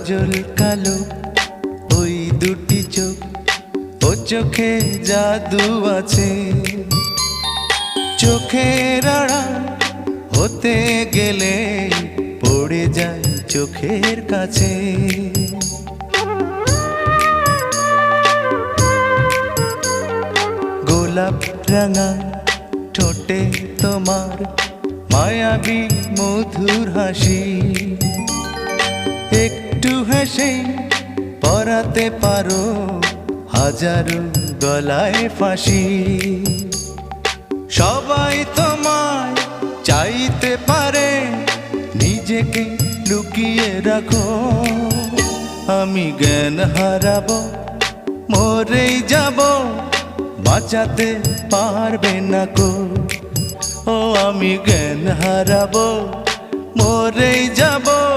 কাজল কালো ওই দুটি চোখ, ও চোখে জাদু আছে। চোখের আড়াল হতে গেলে পড়ে যায় চোখের কাছে। গোলাপ রাঙা ঠোঁটে তোমার মায়াবী মধুর হাসি, একটু হেসে পরাতে পারো হাজারো গলায় ফাঁসি। সবাই তোমায় চাইতে পারে, নিজেকে লুকিয়ে রাখো। আমি জ্ঞান হারাবো, মরেই যাব, বাঁচাতে পারবে না কো। ও আমি জ্ঞান হারাবো, মরেই যাব।